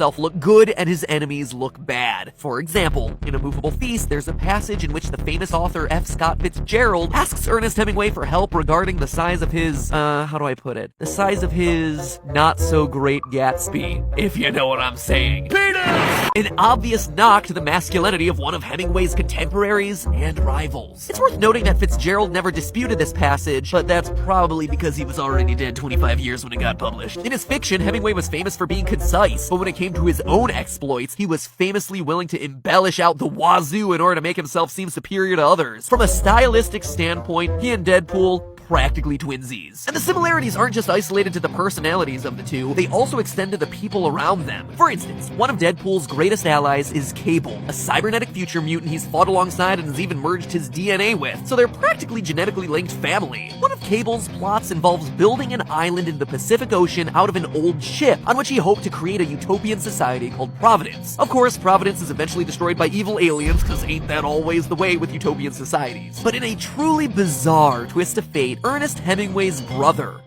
himself look good and his enemies look bad. For example, in A Movable Feast, there's a passage in which the famous author F. Scott Fitzgerald asks Ernest Hemingway for help regarding the size of his, how do I put it? The size of his not-so-great Gatsby, if you know what I'm saying. Penis! An obvious knock to the masculinity of one of Hemingway's contemporaries and rivals. It's worth noting that Fitzgerald never disputed this passage, but that's probably because he was already dead 25 years when it got published. In his fiction, Hemingway was famous for being concise, but when it came to his own exploits, he was famously willing to embellish out the wazoo in order to make himself seem superior to others. From a stylistic standpoint, he and Deadpool practically twinsies. And the similarities aren't just isolated to the personalities of the two, they also extend to the people around them. For instance, one of Deadpool's greatest allies is Cable, a cybernetic future mutant he's fought alongside and has even merged his DNA with, so they're practically genetically linked family. One of Cable's plots involves building an island in the Pacific Ocean out of an old ship, on which he hoped to create a utopian society called Providence. Of course, Providence is eventually destroyed by evil aliens, cause ain't that always the way with utopian societies. But in a truly bizarre twist of fate, Ernest Hemingway's brother,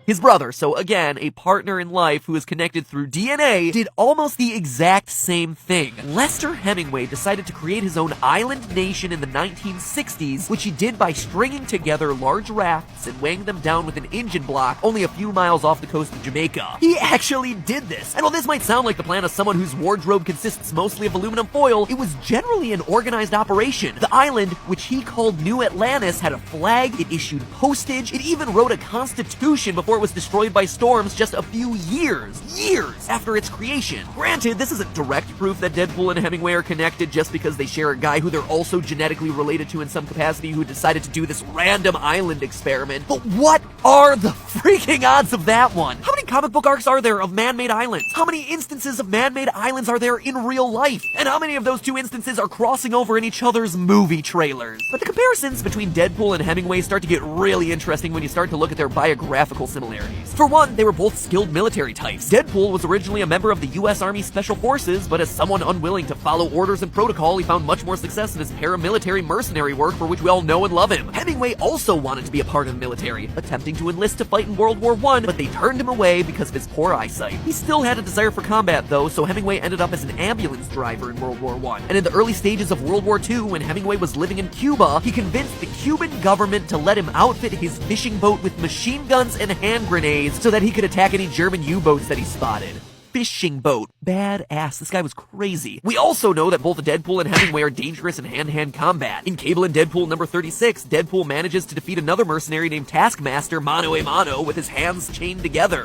so again, a partner in life who is connected through DNA, did almost the exact same thing. Lester Hemingway decided to create his own island nation in the 1960s, which he did by stringing together large rafts and weighing them down with an engine block only a few miles off the coast of Jamaica. He actually did this, and while this might sound like the plan of someone whose wardrobe consists mostly of aluminum foil, it was generally an organized operation. The island, which he called New Atlantis, had a flag, it issued postage, it even wrote a constitution before it was destroyed by storms just a few years after its creation. Granted, this isn't direct proof that Deadpool and Hemingway are connected just because they share a guy who they're also genetically related to in some capacity who decided to do this random island experiment, but what are the freaking odds of that one? How many comic book arcs are there of man-made islands? How many instances of man-made islands are there in real life? And how many of those two instances are crossing over in each other's movie trailers? But the comparisons between Deadpool and Hemingway start to get really interesting when you start to look at their biographical similarities. For one, they were both skilled military types. Deadpool was originally a member of the US Army Special Forces, but as someone unwilling to follow orders and protocol, he found much more success in his paramilitary mercenary work, for which we all know and love him. Hemingway also wanted to be a part of the military, attempting to enlist to fight in World War I, but they turned him away because of his poor eyesight. He still had a desire for combat though, so Hemingway ended up as an ambulance driver in World War I. And in the early stages of World War II, when Hemingway was living in Cuba, he convinced the Cuban government to let him outfit his fishing boat with machine guns and hand grenades so that he could attack any German U-boats that he spotted. Fishing boat. Badass. This guy was crazy. We also know that both Deadpool and Hemingway are dangerous in hand-to-hand combat. In Cable and Deadpool number 36, Deadpool manages to defeat another mercenary named Taskmaster mano a mano with his hands chained together.